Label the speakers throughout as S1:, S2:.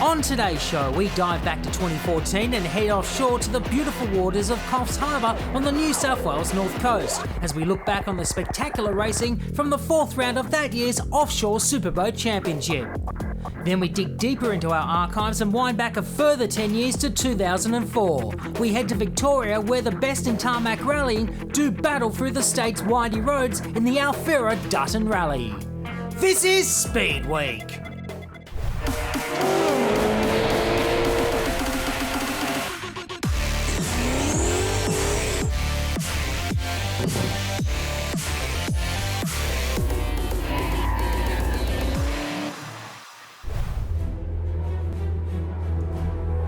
S1: On today's show, we dive back to 2014 and head offshore to the beautiful waters of Coffs Harbour on the New South Wales North Coast as we look back on the spectacular racing from the fourth round of that year's Offshore Superboat Championship. Then we dig deeper into our archives and wind back a further 10 years to 2004. We head to Victoria where the best in tarmac rallying do battle through the state's windy roads in the Alfera Dutton Rally. This is Speedweek.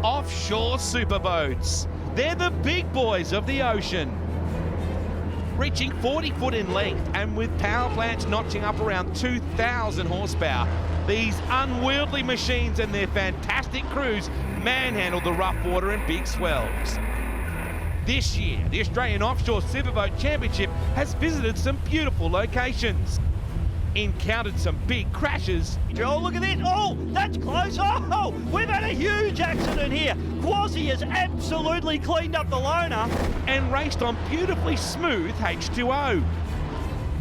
S2: Offshore superboats. They're the big boys of the ocean. Reaching 40 foot in length and with power plants notching up around 2,000 horsepower, these unwieldy machines and their fantastic crews manhandle the rough water and big swells. This year, the Australian Offshore Superboat Championship has visited some beautiful locations, encountered some big crashes.
S3: Oh, look at this. Oh, that's close. Oh, we've had a huge accident here. Quasi has absolutely cleaned up the loner.
S2: And raced on beautifully smooth H2O.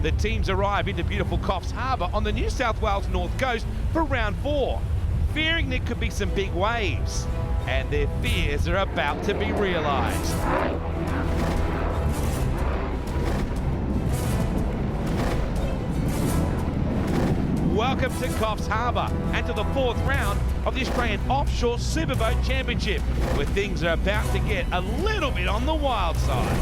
S2: The teams arrive into beautiful Coffs Harbour on the New South Wales North Coast for round 4, fearing there could be some big waves. And their fears are about to be realised. Welcome to Coffs Harbour and to the fourth round of the Australian Offshore Superboat Championship, where things are about to get a little bit on the wild side.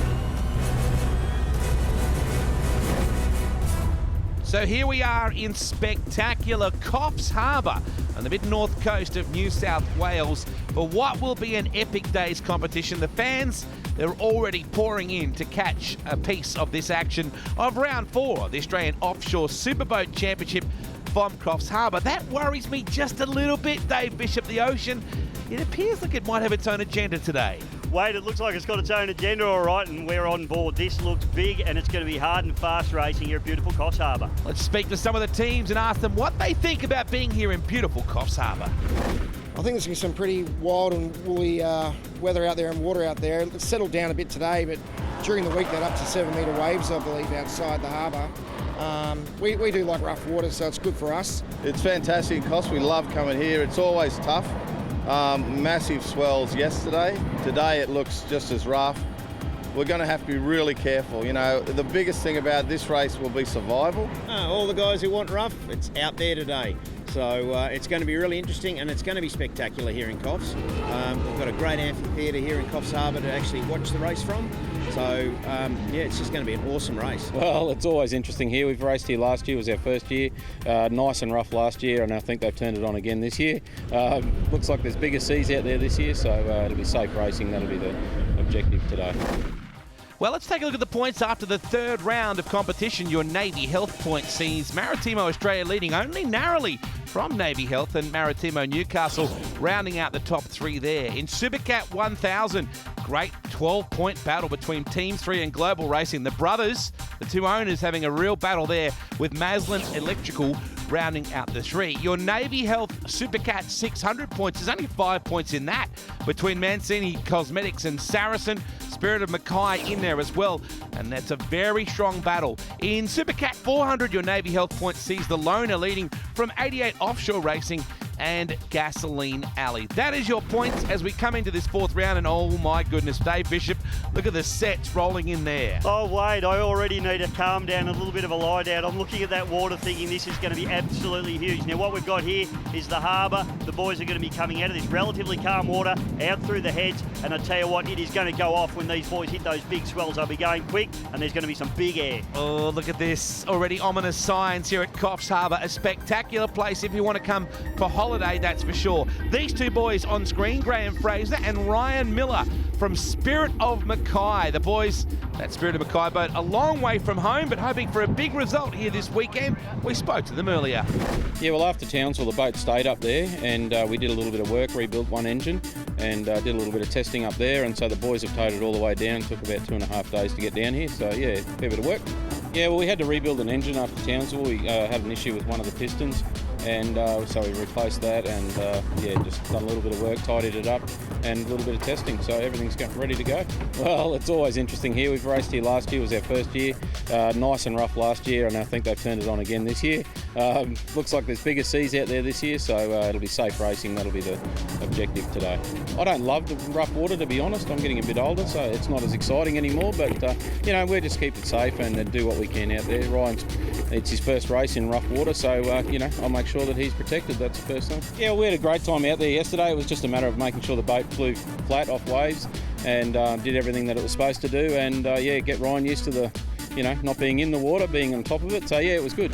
S2: So here we are in spectacular Coffs Harbour on the mid-north coast of New South Wales for what will be an epic day's competition. The fans, they're already pouring in to catch a piece of this action of round 4 of the Australian Offshore Superboat Championship from Coffs Harbour. That worries me just a little bit, Dave Bishop. The ocean, it appears like it might have its own agenda today.
S3: Wade, it looks like it's got its own agenda, all right, and we're on board. This looks big, and it's going to be hard and fast racing here at beautiful Coffs Harbour.
S2: Let's speak to some of the teams and ask them what they think about being here in beautiful Coffs Harbour.
S4: I think there's going to be some pretty wild and woolly weather out there and water out there. It's settled down a bit today, but during the week they're up to 7-metre waves, I believe, outside the harbour. We do like rough water, so it's good for us.
S5: It's fantastic, Coffs. We love coming here. It's always tough. Massive swells yesterday. Today it looks just as rough. We're going to have to be really careful. You know, the biggest thing about this race will be survival.
S6: All the guys who want rough, it's out there today. So it's going to be really interesting, and it's going to be spectacular here in Coffs. We've got a great amphitheatre here in Coffs Harbour to actually watch the race from. So, yeah, it's just going to be an awesome race.
S7: Well, it's always interesting here. We've raced here last year, it was our first year. Nice and rough last year, and I think they've turned it on again this year. Looks like there's bigger seas out there this year, so it'll be safe racing. That'll be the objective today.
S2: Well, let's take a look at the points after the third round of competition. Your Navy Health point sees Maritimo Australia leading only narrowly from Navy Health and Maritimo Newcastle rounding out the top 3 there. In Supercat 1000, great 12-point battle between Team 3 and Global Racing. The brothers, the two owners, having a real battle there with Maslin Electrical rounding out the 3. Your Navy Health Supercat 600 points, there's only 5 points in that between Mancini Cosmetics and Saracen. Spirit of Mackay in there as well, and that's a very strong battle. In Supercat 400, your Navy Health point sees the loner leading from 88 Offshore Racing and Gasoline Alley. That is your points as we come into this fourth round, and oh my goodness, Dave Bishop, look at the sets rolling in there.
S3: Oh, Wade, I already need to calm down, a little bit of a lie down. I'm looking at that water thinking this is going to be absolutely huge. Now, what we've got here is the harbour. The boys are going to be coming out of this relatively calm water, out through the heads, and I tell you what, it is going to go off when these boys hit those big swells. They'll be going quick, and there's going to be some big air.
S2: Oh, look at this. Already ominous signs here at Coffs Harbour. A spectacular place if you want to come for holiday, that's for sure. These two boys on screen, Graham Fraser and Ryan Miller from Spirit of Mackay. The boys, that Spirit of Mackay boat, a long way from home, but hoping for a big result here this weekend. We spoke to them earlier.
S7: Yeah, well, after Townsville, the boat stayed up there, and we did a little bit of work, rebuilt one engine, and did a little bit of testing up there, and so the boys have towed it all the way down. It took about 2.5 days to get down here, so yeah, a fair bit of work. Yeah, well, we had to rebuild an engine after Townsville. We had an issue with one of the pistons, and so we replaced that, and yeah, just done a little bit of work, tidied it up, and a little bit of testing, so everything's ready to go. Well, it's always interesting here. We've raced here last year, it was our first year. Nice and rough last year, and I think they've turned it on again this year. Looks like there's bigger seas out there this year, so it'll be safe racing. That'll be the objective today. I don't love the rough water, to be honest. I'm getting a bit older, so it's not as exciting anymore, but you know, we'll just keep it safe and do what we can out there. It's his first race in rough water, so you know, I'll make sure that he's protected. That's the first thing. Yeah, we had a great time out there yesterday. It was just a matter of making sure the boat flew flat off waves and did everything that it was supposed to do, and yeah, get Ryan used to the, you know, not being in the water, being on top of it. So yeah, it was good.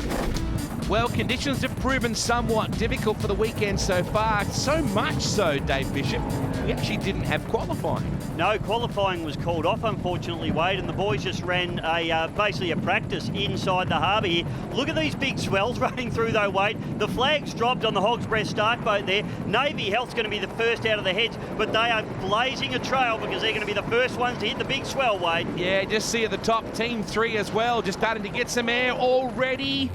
S2: Well, conditions have proven somewhat difficult for the weekend so far. So much so, Dave Bishop, we actually didn't have qualifying.
S3: No, qualifying was called off, unfortunately, Wade, and the boys just ran basically a practice inside the harbour here. Look at these big swells running through, though, Wade. The flag's dropped on the Hog's Breast Stark boat there. Navy Health's going to be the first out of the heads, but they are blazing a trail because they're going to be the first ones to hit the big swell, Wade.
S2: Yeah, just see at the top, Team 3 as well, just starting to get some air already.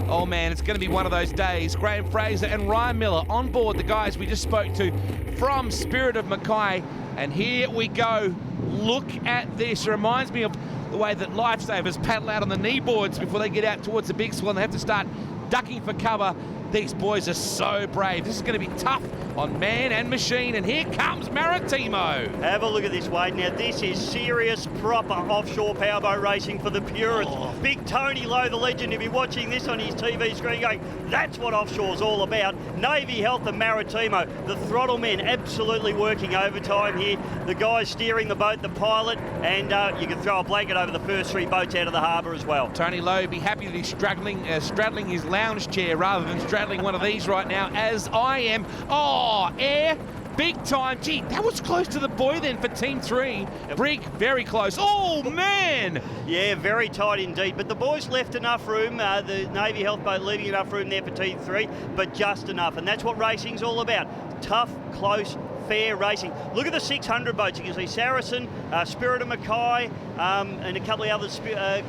S2: Oh man, it's going to be one of those days. Graham Fraser and Ryan Miller on board, the guys we just spoke to from Spirit of Mackay. And here we go. Look at this. It reminds me of the way that lifesavers paddle out on the knee boards before they get out towards the big swell and they have to start ducking for cover. These boys are so brave. This is going to be tough on man and machine, and here comes Maritimo.
S3: Have a look at this, Wade. Now, this is serious, proper offshore powerboat racing for the purists. Big Tony Lowe, the legend, will be watching this on his TV screen going, that's what offshore's all about. Navy Health and Maritimo, the throttle men absolutely working overtime here. The guys steering the boat, the pilot, and you can throw a blanket over the first 3 boats out of the harbour as well.
S2: Tony Lowe be happy that he's straddling his lounge chair rather than straddling one of these right now, as I am. Oh, air, big time. Gee, that was close to the buoy then for Team 3. Brig, very close. Oh, man.
S3: Yeah, very tight indeed. But the boys left enough room, the Navy Health boat leaving enough room there for Team 3, but just enough. And that's what racing's all about. Tough, close, fair racing. Look at the 600 boats. You can see Saracen, Spirit of Mackay, and a couple of others.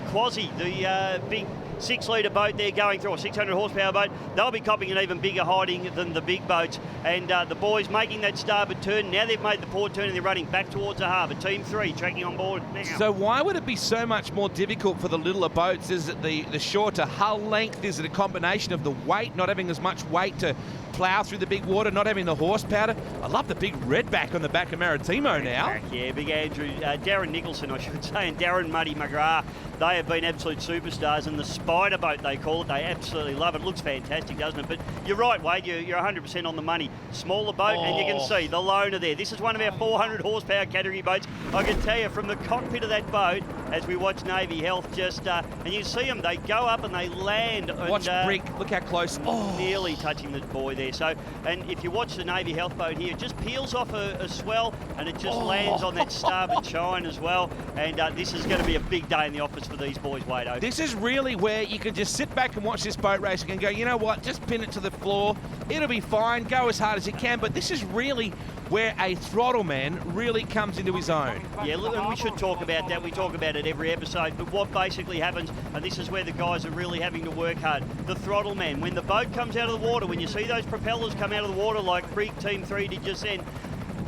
S3: Quasi, the big 6-litre boat there going through, a 600 horsepower boat. They'll be copping an even bigger hiding than the big boats. And the boys making that starboard turn. Now they've made the port turn and they're running back towards the harbour. Team 3 tracking on board now.
S2: So why would it be so much more difficult for the littler boats? Is it the shorter hull length? Is it a combination of the weight, not having as much weight to plough through the big water, not having the horsepower? I love the big redback on the back of Maritimo now.
S3: Yeah, big Andrew, Darren Nicholson, I should say, and Darren Muddy McGrath. They have been absolute superstars, and the spider boat, they call it, they absolutely love it. It looks fantastic, doesn't it? But you're right, Wade, you're 100% on the money. Smaller boat, and you can see the loner there. This is one of our 400 horsepower category boats. I can tell you from the cockpit of that boat, as we watch Navy Health, just, and you see them, they go up and they land.
S2: Watch Brig, look how close.
S3: Nearly touching the buoy there. So, and if you watch the Navy Health boat here, it just peels off a swell and it just lands on that starboard chine as well. And this is going to be a big day in the office for these boys, Wade.
S2: This is really where you can just sit back and watch this boat racing and go, you know what, just pin it to the floor. It'll be fine. Go as hard as you can. But this is really where a throttle man really comes into his own.
S3: Yeah, look, and we should talk about that. We talk about it every episode. But what basically happens, and this is where the guys are really having to work hard, the throttle man. When the boat comes out of the water, when you see those propellers come out of the water like Brig Team 3 did just then,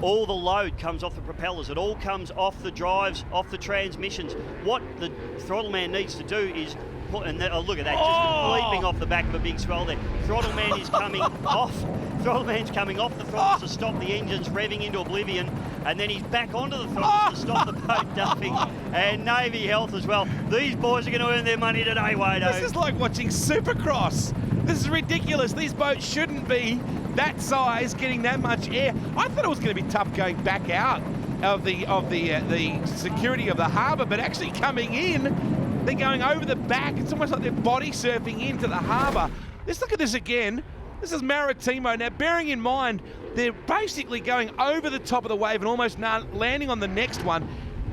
S3: all the load comes off the propellers. It all comes off the drives, off the transmissions. What the throttle man needs to do is put, and look at that, just leaping off the back of a big swell there. Throttle man is coming off. Throttle man's coming off the throttles to stop the engines revving into oblivion, and then he's back onto the throttles to stop the boat dumping. And Navy Health as well. These boys are going to earn their money today, Wade.
S2: This is like watching Supercross. This is ridiculous. These boats shouldn't be that size, getting that much air. I thought it was going to be tough going back out of the security of the harbour, but actually coming in, they're going over the back. It's almost like they're body surfing into the harbour. Let's look at this again. This is Maritimo. Now, bearing in mind, they're basically going over the top of the wave and almost landing on the next one.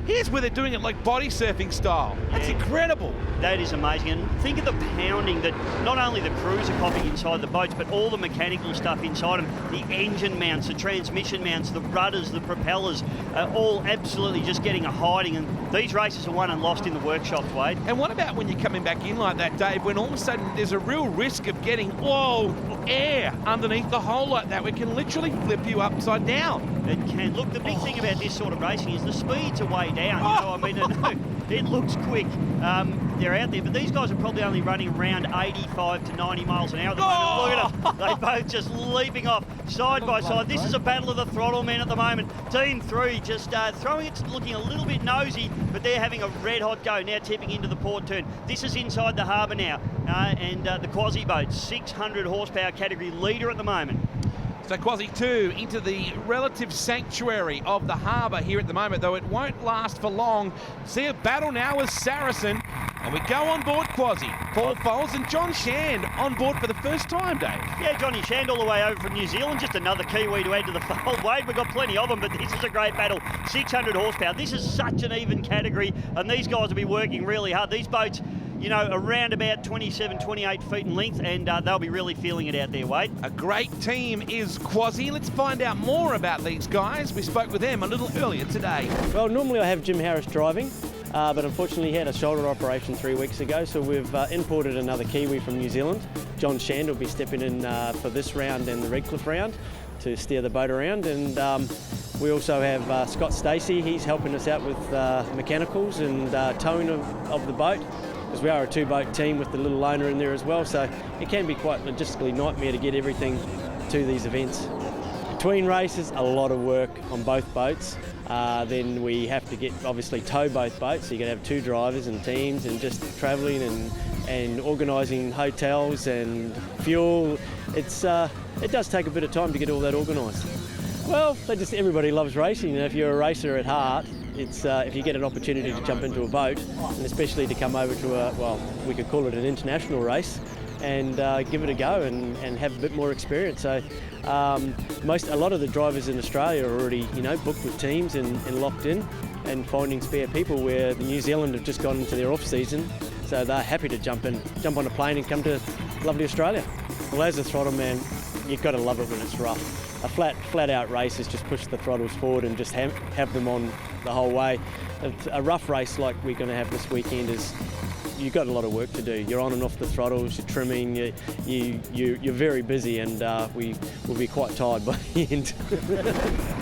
S2: Here's where they're doing it like body surfing style. That's incredible.
S3: That is amazing. And think of the pounding that not only the crews are copying inside the boats, but all the mechanical stuff inside them. The engine mounts, the transmission mounts, the rudders, the propellers, all absolutely just getting a hiding. And these races are won and lost in the workshops, Wade.
S2: And what about when you're coming back in like that, Dave, when all of a sudden there's a real risk of getting, whoa, air underneath the hole like that. We can literally flip you upside down.
S3: It can. Look, the big thing about this sort of racing is the speeds are way down. It looks quick. They're out there, but these guys are probably only running around 85 to 90 miles an hour at the moment. Look at them. They both just leaping off side by side. This is a battle of the throttle men at the moment. Team 3 just throwing it, looking a little bit nosy, but they're having a red-hot go, now tipping into the port turn. This is inside the harbour now, and the Quasi boat, 600 horsepower category leader at the moment.
S2: So Quasi 2 into the relative sanctuary of the harbour here at the moment, though it won't last for long. See a battle now with Saracen, and we go on board Quasi. Paul Foles and John Shand on board for the first time, Dave.
S3: Yeah, Johnny Shand all the way over from New Zealand, just another Kiwi to add to the fold. Wade, we've got plenty of them, but this is a great battle. 600 horsepower. This is such an even category, and these guys will be working really hard. These boats, you know, around about 27, 28 feet in length, and they'll be really feeling it out there, Wade.
S2: A great team is Quasi. Let's find out more about these guys. We spoke with them a little earlier today.
S8: Well, normally I have Jim Harris driving, but unfortunately he had a shoulder operation 3 weeks ago, so we've imported another Kiwi from New Zealand. John Shand will be stepping in for this round and the Redcliffe round to steer the boat around, and we also have Scott Stacey. He's helping us out with mechanicals and towing of the boat, because we are a 2-boat team with the little loaner in there as well, so it can be quite logistically nightmare to get everything to these events. Between races, a lot of work on both boats. Then we have to obviously tow both boats, so you can have 2 drivers and teams, and just travelling and organising hotels and fuel. It does take a bit of time to get all that organised. Well, everybody loves racing. You know, if you're a racer at heart, it's if you get an opportunity to jump into a boat, and especially to come over to we could call it an international race, and give it a go and have a bit more experience. So a lot of the drivers in Australia are already, you know, booked with teams and locked in and finding spare people, where the New Zealand have just gone into their off season, so they're happy to jump on a plane and come to lovely Australia. Well, as a throttle man, you've got to love it when it's rough. A flat out race is just push the throttles forward and just have them on the whole way. A rough race like we're going to have this weekend is, you've got a lot of work to do. You're on and off the throttles, you're trimming, you're very busy, and we will be quite tired by the end.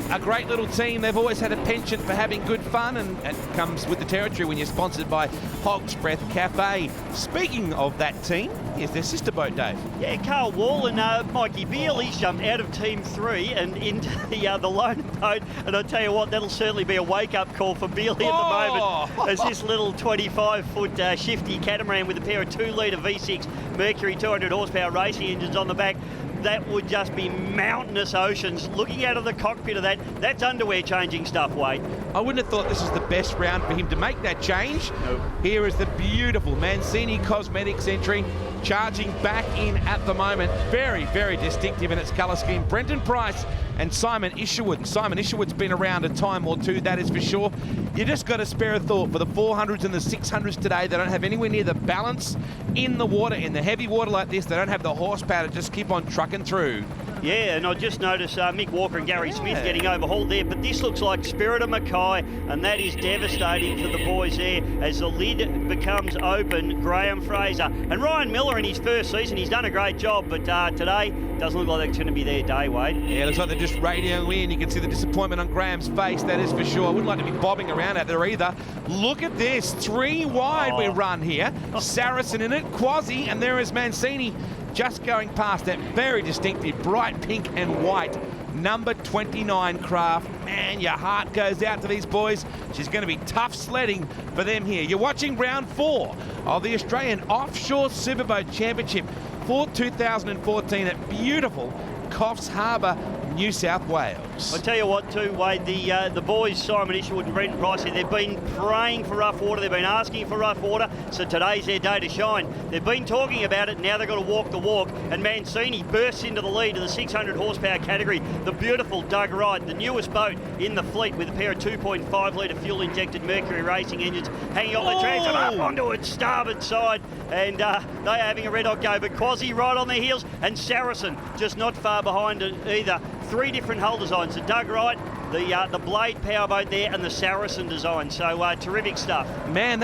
S2: A great little team. They've always had a penchant for having good fun, and it comes with the territory when you're sponsored by Hog's Breath Cafe. Speaking of that team, here's their sister boat, Dave.
S3: Yeah, Carl Wall and Mikey Beale, he's jumped out of Team 3 and into the lone boat, and I'll tell you what, that'll certainly be a wake-up call for Beale at the moment, as this little 25-foot shifty catamaran with a pair of 2-litre V6 Mercury 200 horsepower racing engines on the back, that would just be mountainous oceans. Looking out of the cockpit of that's underwear changing stuff, Wade.
S2: I wouldn't have thought this was the best round for him to make that change.
S3: Nope.
S2: Here is the beautiful Mancini Cosmetics entry, charging back in at the moment. Very, very distinctive in its colour scheme. Brenton Price and Simon Isherwood. And Simon Isherwood's been around a time or two, that is for sure. You just got to spare a thought for the 400s and the 600s today. They don't have anywhere near the balance in the water, in the heavy water like this. They don't have the horsepower to just keep on trucking through.
S3: Yeah, and I just noticed Mick Walker and Gary Smith getting overhauled there, but this looks like Spirit of Mackay, and that is devastating for the boys there as the lid becomes open. Graham Fraser and Ryan Miller in his first season, he's done a great job, but today doesn't look like that's going to be their day, Wade.
S2: Yeah, looks like they're just radioing in. You can see the disappointment on Graham's face, that is for sure. I wouldn't like to be bobbing around out there either. Look at this, 3 wide we run here. Saracen in it, Quasi, and there is Mancini just going past that very distinctive bright pink and white number 29 craft. Man, your heart goes out to these boys. She's going to be tough sledding for them here. You're watching round 4 of the Australian Offshore Superboat Championship for 2014 at beautiful Coffs Harbour, New South Wales.
S3: I'll tell you what too, Wade, the boys, Simon Isherwood and Brenton Price, they've been praying for rough water, they've been asking for rough water, so today's their day to shine. They've been talking about it, now they've got to walk the walk, and Mancini bursts into the lead of the 600 horsepower category. The beautiful Doug Wright, the newest boat in the fleet, with a pair of 2.5 litre fuel-injected Mercury racing engines hanging off the transom up onto its starboard side, and they are having a red-hot go, but Quasi right on their heels, and Saracen just not far behind it either. 3 different hull designs, the Doug Wright, the Blade powerboat there, and the Saracen design. So terrific stuff.
S2: Man,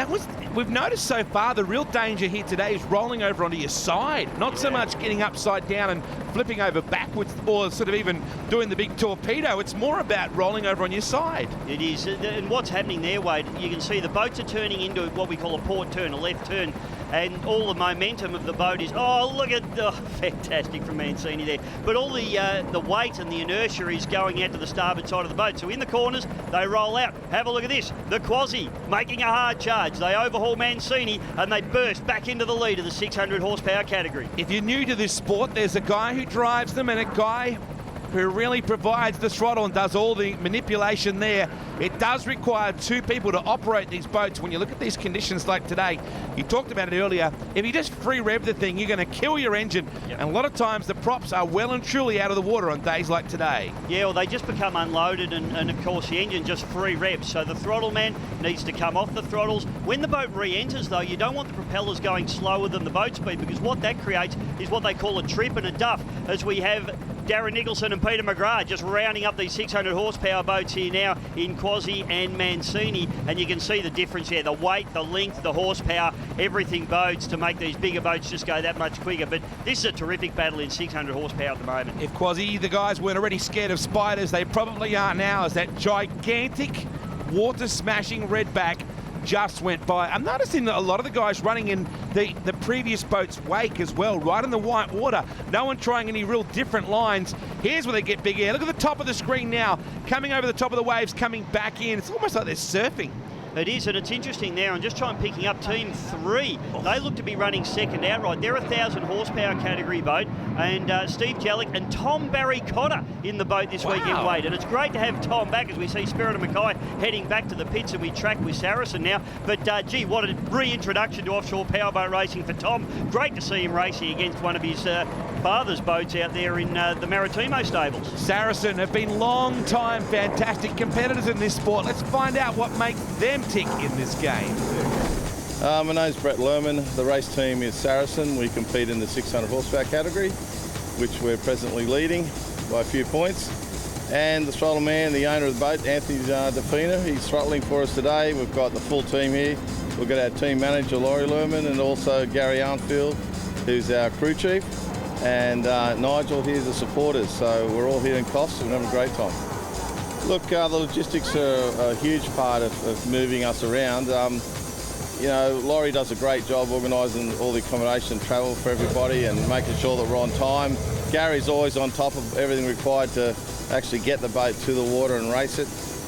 S2: we've noticed so far the real danger here today is rolling over onto your side. Not so much getting upside down and flipping over backwards or sort of even doing the big torpedo. It's more about rolling over on your side.
S3: It is. And what's happening there, Wade, you can see the boats are turning into what we call a port turn, a left turn. And all the momentum of the boat is, fantastic from Mancini there. But all the weight and the inertia is going out to the starboard side of the boat. So in the corners, they roll out. Have a look at this. The Quasi making a hard charge. They overhaul Mancini and they burst back into the lead of the 600 horsepower category.
S2: If you're new to this sport, there's a guy who drives them and a guy who really provides the throttle and does all the manipulation there. It does require two people to operate these boats. When you look at these conditions like today, you talked about it earlier, if you just free rev the thing, you're going to kill your engine. Yep. And a lot of times the props are well and truly out of the water on days like today.
S3: Yeah, well, they just become unloaded and of course the engine just free revs. So the throttle man needs to come off the throttles. When the boat re-enters though, you don't want the propellers going slower than the boat speed, because what that creates is what they call a trip and a duff, as we have Darren Nicholson and Peter McGrath just rounding up these 600 horsepower boats here now in Quasi and Mancini, and you can see the difference here. The weight, the length, the horsepower, everything bodes to make these bigger boats just go that much quicker. But this is a terrific battle in 600 horsepower at the moment.
S2: If Quasi, the guys weren't already scared of spiders, they probably are now, as that gigantic water-smashing redback just went by. I'm noticing that a lot of the guys running in the previous boat's wake as well, right in the white water. No one trying any real different lines. Here's where they get big air. Look at the top of the screen now, coming over the top of the waves, coming back in. It's almost like they're surfing.
S3: It is, and it's interesting now. I'm just trying picking up Team 3. They look to be running second outright. They're a 1,000 horsepower category boat, and Steve Jellick and Tom Barry Cotter in the boat this weekend, Wade. And it's great to have Tom back as we see Spirit of Mackay heading back to the pits, and we track with Saracen now. But gee, what a reintroduction to offshore powerboat racing for Tom. Great to see him racing against one of his father's boats out there in the Maritimo stables.
S2: Saracen have been long-time fantastic competitors in this sport. Let's find out what makes them tick in this game.
S5: My name's Brett Lerman. The race team is Saracen. We compete in the 600 horsepower category, which we're presently leading by a few points. And the throttle man, the owner of the boat, Anthony DeFina, he's throttling for us today. We've got the full team here. We've got our team manager, Laurie Lerman, and also Gary Arnfield, who's our crew chief, and Nigel here's the supporters. So we're all here in Coffs and we're having a great time. Look, the logistics are a huge part of moving us around. You know, Laurie does a great job organising all the accommodation and travel for everybody and making sure that we're on time. Gary's always on top of everything required to actually get the boat to the water and race it.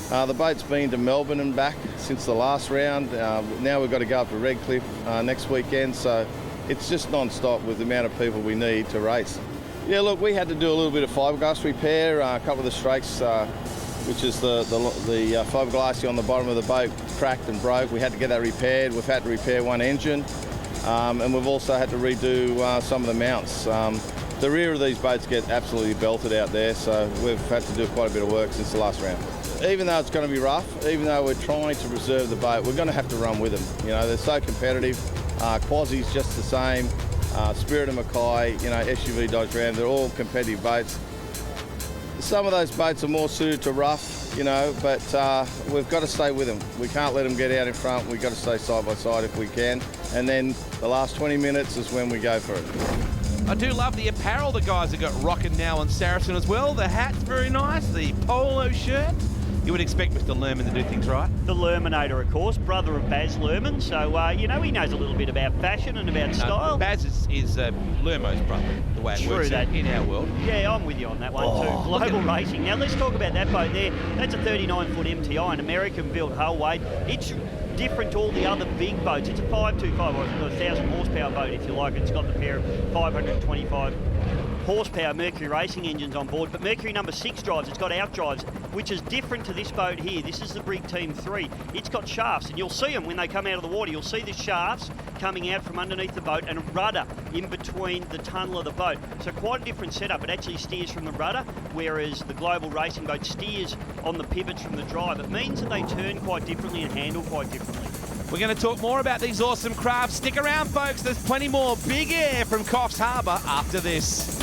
S5: The boat's been to Melbourne and back since the last round. Now we've got to go up to Redcliffe next weekend, so it's just non-stop with the amount of people we need to race. Yeah, look, we had to do a little bit of fiberglass repair. A couple of the strakes, which is the fiberglass on the bottom of the boat, cracked and broke. We had to get that repaired. We've had to repair one engine, and we've also had to redo some of the mounts. The rear of these boats get absolutely belted out there, so we've had to do quite a bit of work since the last round. Even though it's going to be rough, even though we're trying to preserve the boat, we're going to have to run with them. You know, they're so competitive. Quasi's just the same. Spirit of Mackay, you know, SUV Dodge Ram, they're all competitive boats. Some of those boats are more suited to rough, you know, but we've got to stay with them. We can't let them get out in front. We've got to stay side by side if we can. And then the last 20 minutes is when we go for it.
S2: I do love the apparel the guys have got rocking now on Saracen as well. The hat's very nice, the polo shirt. You would expect Mr. Lerman to do things right.
S3: The Lerminator, of course, brother of Baz Lerman. So, you know, he knows a little bit about fashion and about style.
S2: Baz is Lermo's brother, the way it works in our world.
S3: Yeah, I'm with you on that one too. Global racing. Now, let's talk about that boat there. That's a 39-foot MTI, an American-built hull, Wade. It's different to all the other big boats. It's a 525 or a 1,000 horsepower boat, if you like. It's got the pair of 525 horsepower Mercury racing engines on board, but Mercury number 6 drives. It's got out drives, which is different to this boat here. This is the Brig Team 3. It's got shafts, and you'll see them when they come out of the water. You'll see the shafts coming out from underneath the boat and a rudder in between the tunnel of the boat. So quite a different setup. It actually steers from the rudder, whereas the global racing boat steers on the pivots from the drive. It means that they turn quite differently and handle quite differently.
S2: We're going to talk more about these awesome crafts. Stick around, folks. There's plenty more big air from Coffs Harbour after this.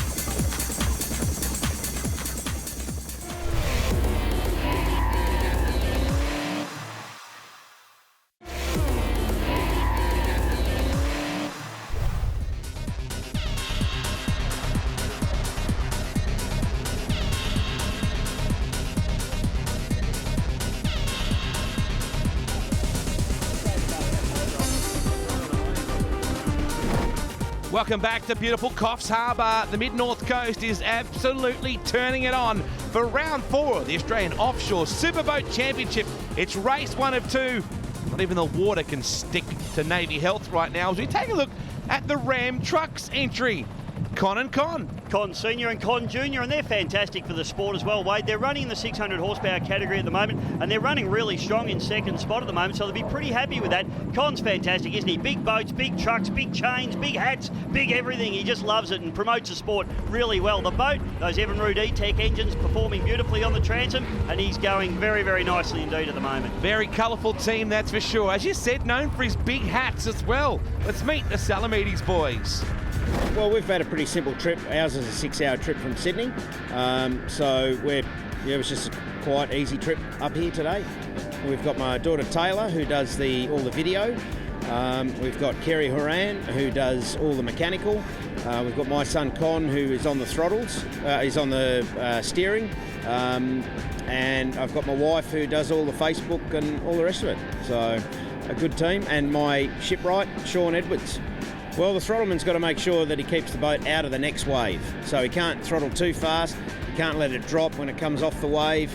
S2: Welcome back to beautiful Coffs Harbour. The Mid-North Coast is absolutely turning it on for round 4 of the Australian Offshore Superboat Championship. It's race 1 of 2. Not even the water can stick to Navy Health right now as we take a look at the Ram Trucks entry. Con and Con.
S3: Con Senior and Con Junior, and they're fantastic for the sport as well, Wade. They're running in the 600 horsepower category at the moment, and they're running really strong in second spot at the moment, so they'll be pretty happy with that. Con's fantastic, isn't he? Big boats, big trucks, big chains, big hats, big everything. He just loves it and promotes the sport really well. The boat, those Evinrude E-Tech engines performing beautifully on the transom, and he's going very, very nicely indeed at the moment.
S2: Very colourful team, that's for sure. As you said, known for his big hats as well. Let's meet the Salamides boys.
S6: Well, we've had a pretty simple trip. Ours is a 6-hour trip from Sydney. It was just a quite easy trip up here today. We've got my daughter Taylor, who does all the video. We've got Kerry Horan, who does all the mechanical. We've got my son Con, who is on the throttles. He's on the steering. And I've got my wife, who does all the Facebook and all the rest of it. So a good team. And my shipwright, Sean Edwards. Well, the throttleman's got to make sure that he keeps the boat out of the next wave. So he can't throttle too fast, he can't let it drop when it comes off the wave,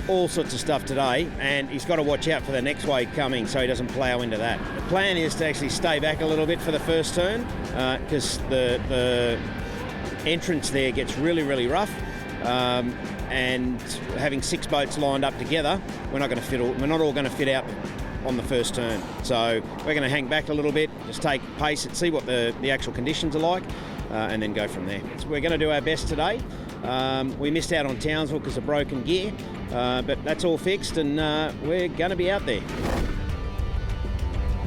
S6: all sorts of stuff today, and he's got to watch out for the next wave coming so he doesn't plough into that. The plan is to actually stay back a little bit for the first turn because the entrance there gets really, really rough. And having 6 boats lined up together, we're not all going to fit out on the first turn. So we're going to hang back a little bit, just take pace and see what the actual conditions are like, and then go from there. So we're going to do our best today. We missed out on Townsville because of broken gear, but that's all fixed, and we're going to be out there.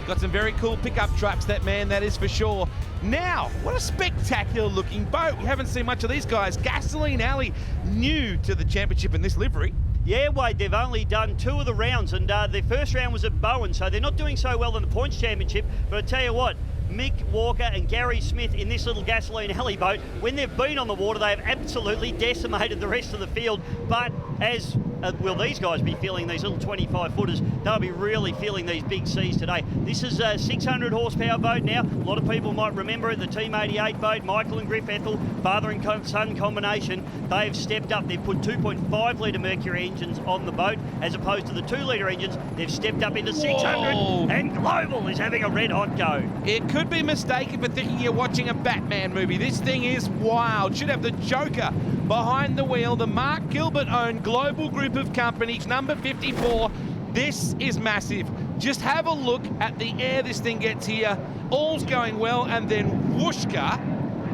S2: Got some very cool pickup trucks, that is for sure. Now, what a spectacular looking boat. We haven't seen much of these guys. Gasoline Alley, new to the championship in this livery.
S3: Yeah, Wade, they've only done 2 of the rounds, and their first round was at Bowen, so they're not doing so well in the points championship. But I tell you what, Mick Walker and Gary Smith in this little Gasoline Alley boat, when they've been on the water, they have absolutely decimated the rest of the field. But as will these guys be feeling these little 25-footers, they'll be really feeling these big seas today. This is a 600 horsepower boat now. A lot of people might remember it, the Team 88 boat, Michael and Griff Ethel, father and son combination. They've stepped up. They've put 2.5 litre Mercury engines on the boat as opposed to the 2 litre engines. They've stepped up into 600.
S2: Whoa.
S3: And Global is having a red hot go.
S2: It could be mistaken for thinking you're watching a Batman movie. This thing is wild. Should have the Joker behind the wheel. The Mark Gilbert-owned Global Group of Companies, number 54. This is massive. Just have a look at the air this thing gets here. All's going well, and then whooshka,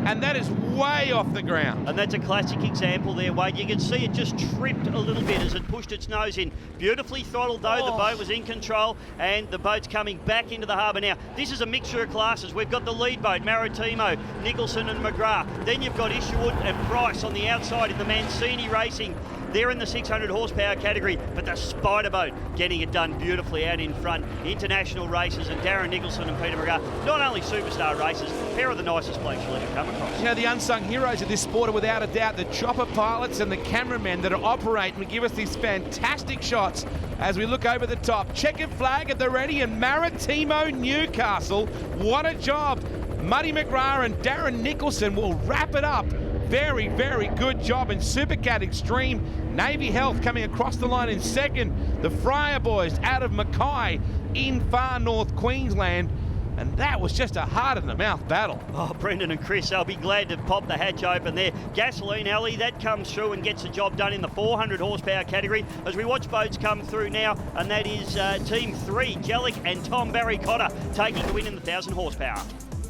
S2: and that is way off the ground.
S3: And that's a classic example there, Wade. You can see it just tripped a little bit as it pushed its nose in. Beautifully throttled though, the boat was in control, and the boat's coming back into the harbour now. This is a mixture of classes. We've got the lead boat, Maritimo, Nicholson and McGrath. Then you've got Isherwood and Price on the outside in the Mancini Racing. They're in the 600 horsepower category, but the Spider Boat getting it done beautifully out in front. International races, and Darren Nicholson and Peter McGrath, not only superstar racers, a pair of the nicest blokes you'll ever come across.
S2: You know, the unsung heroes of this sport are without a doubt the chopper pilots and the cameramen that are operating and give us these fantastic shots as we look over the top. Checkered flag at the ready, and Maritimo Newcastle. What a job. Muddy McGrath and Darren Nicholson will wrap it up. Very, very good job in Supercat Extreme. Navy Health coming across the line in second. The Fryer boys out of Mackay in far north Queensland. And that was just a heart-in-the-mouth battle.
S3: Oh, Brendan and Chris, I'll be glad to pop the hatch open there. Gasoline Alley, that comes through and gets the job done in the 400 horsepower category as we watch boats come through now, and that is Team 3, Jellick and Tom Barry Cotter taking the win in the 1,000 horsepower.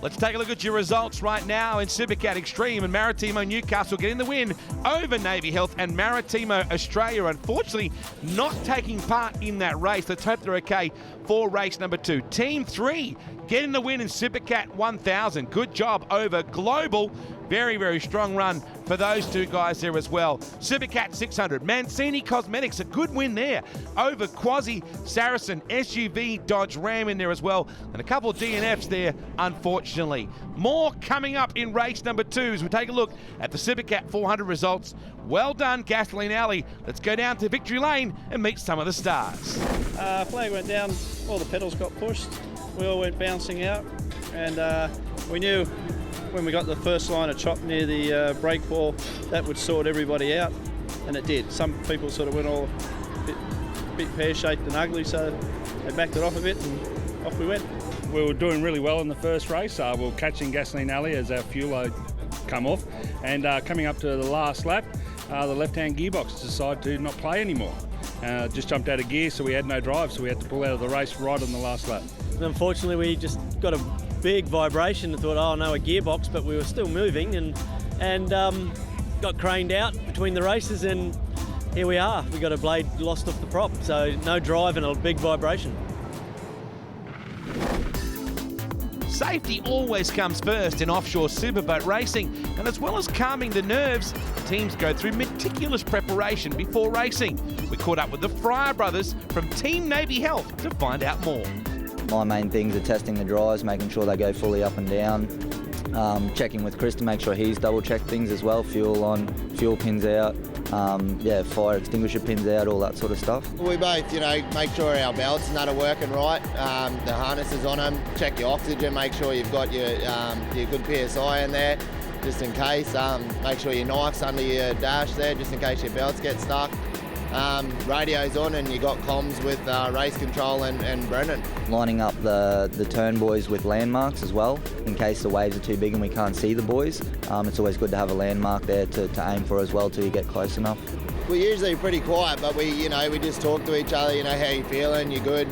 S2: Let's take a look at your results right now in Supercat Extreme, and Maritimo Newcastle getting the win over Navy Health, and Maritimo Australia unfortunately not taking part in that race. Let's hope they're okay for race number 2. Team 3 getting the win in Supercat 1000. Good job over Global. Very, very strong run for those two guys there as well. Supercat 600, Mancini Cosmetics, a good win there over Quasi, Saracen, SUV, Dodge Ram in there as well, and a couple of DNFs there, unfortunately. More coming up in race number 2 as we take a look at the Supercat 400 results. Well done, Gasoline Alley. Let's go down to Victory Lane and meet some of the stars.
S9: Flag went down, all the pedals got pushed, we all went bouncing out, and we knew when we got the first line of chop near the break wall, that would sort everybody out, and it did. Some people sort of went all a bit pear-shaped and ugly, so they backed it off a bit and off we went.
S10: We were doing really well in the first race. We were catching Gasoline Alley as our fuel load come off, and coming up to the last lap, the left-hand gearbox decided to not play anymore. Just jumped out of gear, so we had no drive, so we had to pull out of the race right on the last lap.
S8: Unfortunately, we just got a big vibration and thought, oh no, a gearbox, but we were still moving and got craned out between the races, and here we are. We got a blade lost off the prop, so no drive and a big vibration.
S2: Safety always comes first in offshore superboat racing, and as well as calming the nerves, teams go through meticulous preparation before racing. We caught up with the Fryer brothers from Team Navy Health to find out more.
S11: My main things are testing the drives, making sure they go fully up and down, checking with Chris to make sure he's double-checked things as well, fuel on, fuel pins out, fire extinguisher pins out, all that sort of stuff.
S5: We both, make sure our belts and that are working right, the harnesses on them, check your oxygen, make sure you've got your good PSI in there, just in case. Make sure your knife's under your dash there, just in case your belts get stuck. Radio's on, and you got comms with race control and Brendan.
S11: Lining up the turn buoys with landmarks as well, in case the waves are too big and we can't see the buoys. It's always good to have a landmark there to aim for as well till you get close enough.
S5: We're usually pretty quiet, but we just talk to each other, how you feeling, you're good,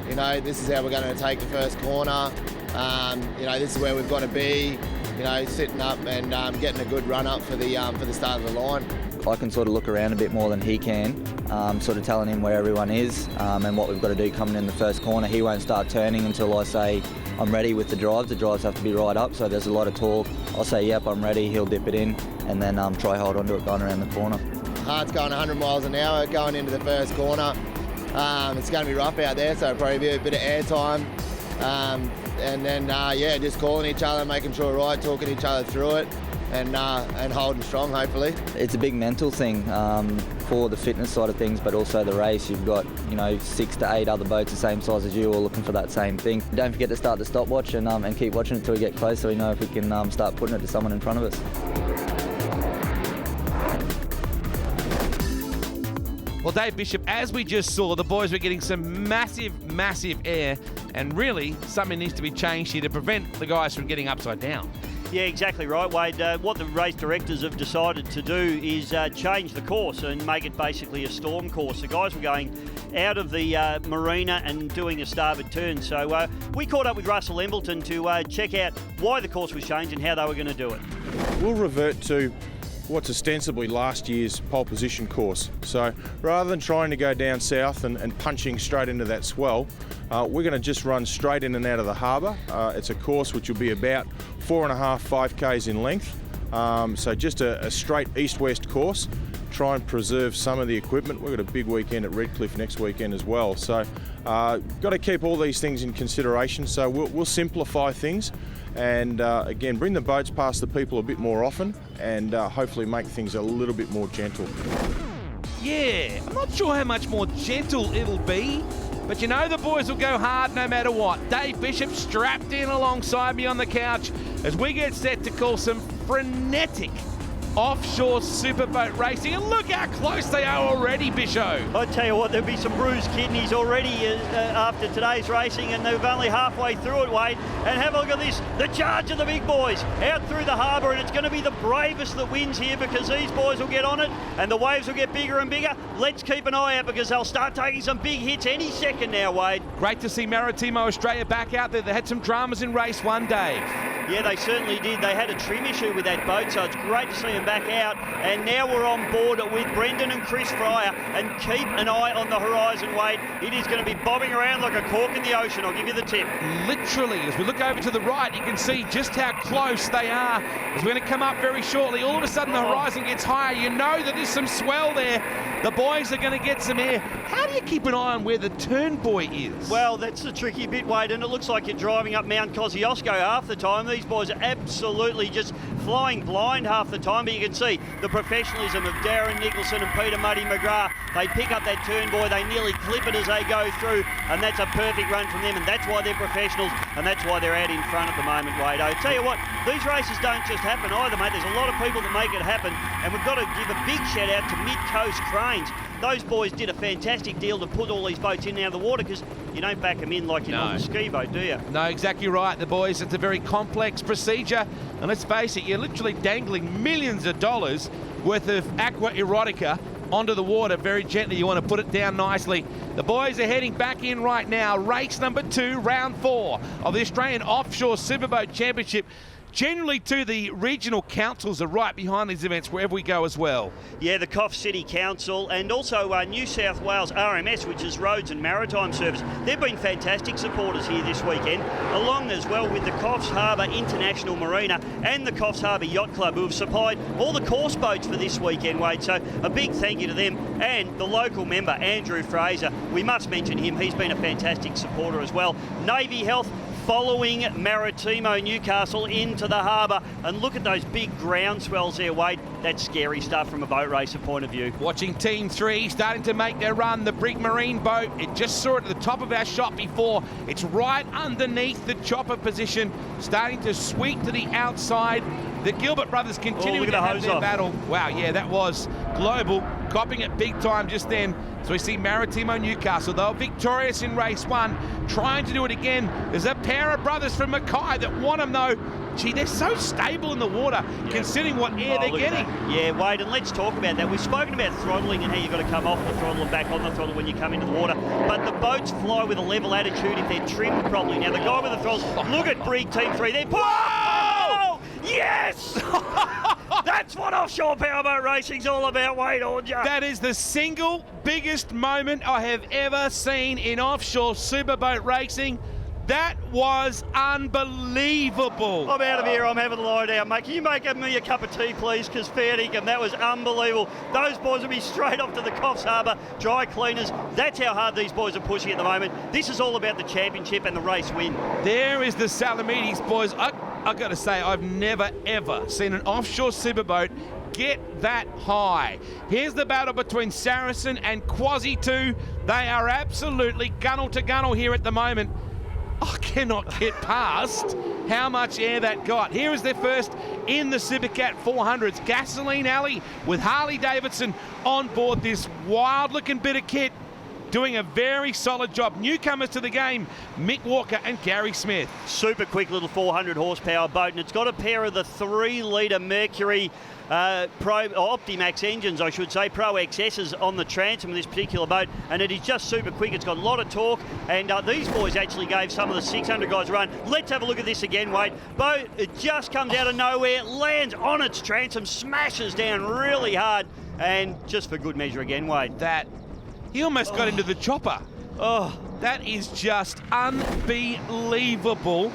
S5: this is how we're going to take the first corner, this is where we've got to be, sitting up and getting a good run up for the start of the line.
S11: I can sort of look around a bit more than he can, sort of telling him where everyone is and what we've got to do coming in the first corner. He won't start turning until I say I'm ready with the drives. The drives have to be right up, so there's a lot of talk. I'll say, yep, I'm ready. He'll dip it in and then try hold onto it going around the corner.
S5: Heart's going 100 miles an hour going into the first corner. It's going to be rough out there, so probably be a bit of air time. And then, just calling each other, making sure we're right, talking each other through it. And holding strong, hopefully.
S11: It's a big mental thing for the fitness side of things, but also the race. You've got 6 to 8 other boats the same size as you, all looking for that same thing. Don't forget to start the stopwatch and keep watching until we get close, so we know if we can start putting it to someone in front of us.
S2: Well, Dave Bishop, as we just saw, the boys were getting some massive air, and really something needs to be changed here to prevent the guys from getting upside down.
S3: Yeah, exactly right, Wade. What the race directors have decided to do is change the course and make it basically a storm course. The guys were going out of the marina and doing a starboard turn. So we caught up with Russell Embleton to check out why the course was changed and how they were going to do it.
S12: We'll revert to what's ostensibly last year's pole position course. So rather than trying to go down south and punching straight into that swell, we're going to just run straight in and out of the harbour. It's a course which will be about 4.5 K's in length. So just a straight east-west course. Try and preserve some of the equipment. We've got a big weekend at Redcliffe next weekend as well. So got to keep all these things in consideration. So we'll simplify things and again bring the boats past the people a bit more often and hopefully make things a little bit more gentle.
S2: Yeah, I'm not sure how much more gentle it'll be, but the boys will go hard no matter what. Dave Bishop strapped in alongside me on the couch as we get set to call some frenetic offshore superboat racing, and look how close they are already, Bisho.
S3: I tell you what, there'll be some bruised kidneys already after today's racing, and they're only halfway through it, Wade. And have a look at this, the charge of the big boys out through the harbour, and it's going to be the bravest that wins here because these boys will get on it and the waves will get bigger and bigger. Let's keep an eye out because they'll start taking some big hits any second now, Wade.
S2: Great to see Maritimo Australia back out there. They had some dramas in race one, Dave.
S3: Yeah, they certainly did. They had a trim issue with that boat, so it's great to see them back out. And now we're on board with Brendan and Chris Fryer. And keep an eye on the horizon, Wade. It is going to be bobbing around like a cork in the ocean. I'll give you the tip.
S2: Literally, as we look over to the right, you can see just how close they are. As we're going to come up very shortly, all of a sudden the horizon gets higher. You know that there's some swell there. The boys are going to get some air. How do you keep an eye on where the turn buoy is?
S3: Well, that's the tricky bit, Wade, and it looks like you're driving up Mount Kosciuszko half the time. These boys are absolutely just flying blind half the time, but you can see the professionalism of Darren Nicholson and Peter Muddy McGrath. They pick up that turn buoy, they nearly clip it as they go through, and that's a perfect run from them, and that's why they're professionals, and that's why they're out in front at the moment, Wade. I tell you what, these races don't just happen either, mate. There's a lot of people that make it happen, and we've got to give a big shout out to Mid-Coast Cranes. Those boys did a fantastic deal to put all these boats in and out of the water, because you don't back them in like you on the ski boat, do you?
S2: No, exactly right. The boys, it's a very complex procedure, and let's face it, you're literally dangling millions of dollars worth of aqua erotica onto the water very gently. You want to put it down nicely. The boys are heading back in right now. Race number 2, round 4 of the Australian Offshore Superboat Championship. Generally, too, the regional councils are right behind these events wherever we go as well.
S3: Yeah, the Coffs City Council and also New South Wales RMS, which is Roads and Maritime Service. They've been fantastic supporters here this weekend, along as well with the Coffs Harbour International Marina and the Coffs Harbour Yacht Club, who have supplied all the course boats for this weekend, Wade. So a big thank you to them, and the local member, Andrew Fraser. We must mention him. He's been a fantastic supporter as well. Navy Health following Maritimo Newcastle into the harbour, and look at those big ground swells there, Wade. That's scary stuff from a boat racer point of view.
S2: Watching Team 3 starting to make their run. The Brig Marine boat, it just saw it at the top of our shot before. It's right underneath the chopper position, starting to sweep to the outside. The Gilbert brothers continuing to have their battle. Wow, yeah, that was global, copping it big time just then. So we see Maritimo Newcastle. They were victorious in race 1, trying to do it again. There's a pair of brothers from Mackay that want them, though. Gee, they're so stable in the water, considering what air they're getting.
S3: Yeah, Wade, and let's talk about that. We've spoken about throttling and how you've got to come off the throttle and back on the throttle when you come into the water. But the boats fly with a level attitude if they're trimmed properly. Now, the guy with the throttle, look at Brig Team 3. They're... Whoa! Yes! That's what offshore powerboat racing's all about, Wade Orger.
S2: That is the single biggest moment I have ever seen in offshore superboat racing. That was unbelievable.
S3: I'm out of here. I'm having a lie down, mate. Can you make me a cup of tea, please? Because fair dinkum, that was unbelievable. Those boys will be straight off to the Coffs Harbour dry cleaners. That's how hard these boys are pushing at the moment. This is all about the championship and the race win.
S2: There is the Salamides boys. I've got to say, I've never, ever seen an offshore superboat get that high. Here's the battle between Saracen and Quasi 2. They are absolutely gunnel to gunnel here at the moment. I cannot get past how much air that got. Here is their first in the Supercat 400s. Gasoline Alley with Harley Davidson on board this wild-looking bit of kit, doing a very solid job. Newcomers to the game, Mick Walker and Gary Smith.
S3: Super quick little 400 horsepower boat, and it's got a pair of the 3-litre Mercury Optimax engines, I should say, Pro XSs on the transom of this particular boat, and it is just super quick. It's got a lot of torque, and these boys actually gave some of the 600 guys a run. Let's have a look at this again, Wade. Boat, it just comes out of nowhere, lands on its transom, smashes down really hard, and just for good measure again, Wade.
S2: He almost got into the chopper.
S3: Oh,
S2: that is just unbelievable.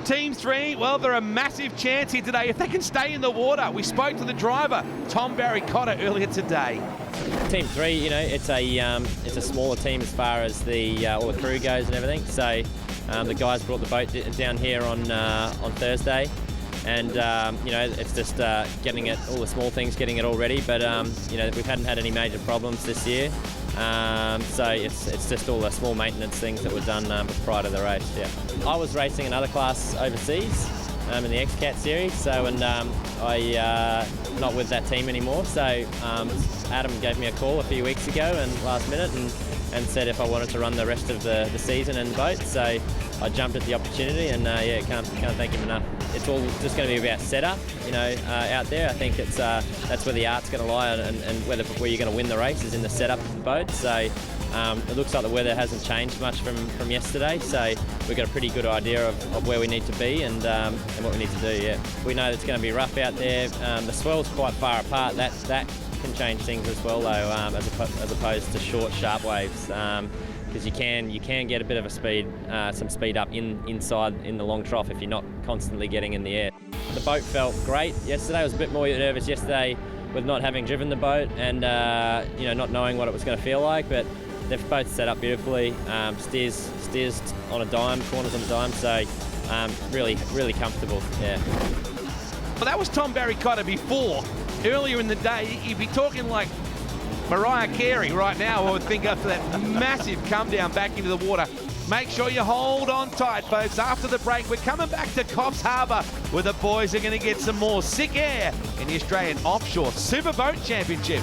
S2: Team 3, well, they're a massive chance here today if they can stay in the water. We spoke to the driver, Tom Barry Cotter, earlier today.
S13: Team 3, you know, it's a smaller team as far as all the crew goes and everything. So the guys brought the boat down here on Thursday, and you know, it's just getting it, all the small things, getting it all ready. But you know, we hadn't had any major problems this year. So it's just all the small maintenance things that were done prior to the race. Yeah, I was racing another class overseas in the XCAT series. So and I not with that team anymore. So Adam gave me a call a few weeks ago and last minute and said if I wanted to run the rest of the season in the boat. So I jumped at the opportunity, and yeah, can't thank him enough. It's all just going to be about setup, you know, out there. I think it's that's where the art's going to lie, and where you're going to win the race is in the setup of the boat. So it looks like the weather hasn't changed much from yesterday, so we've got a pretty good idea of where we need to be and what we need to do. Yeah, we know it's going to be rough out there. The swell's quite far apart. That can change things as well, though, as opposed to short, sharp waves. Because you can get a bit of some speed up inside in the long trough if you're not constantly getting in the air. The boat felt great yesterday. I was a bit more nervous yesterday with not having driven the boat and you know, not knowing what it was going to feel like. But they've both set up beautifully. Steers on a dime, corners on a dime. So really comfortable. Yeah.
S2: Well, that was Tom Barry Cotter before. Earlier in the day, you'd be talking like Mariah Carey right now, I would think, after that massive come down back into the water. Make sure you hold on tight, folks. After the break, we're coming back to Coffs Harbour, where the boys are going to get some more sick air in the Australian Offshore Superboat Championship.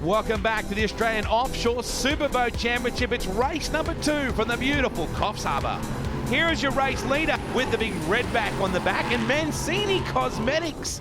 S2: Welcome back to the Australian Offshore Superboat Championship. It's race number 2 from the beautiful Coffs Harbour. Here is your race leader with the big red back on the back, and Mancini Cosmetics.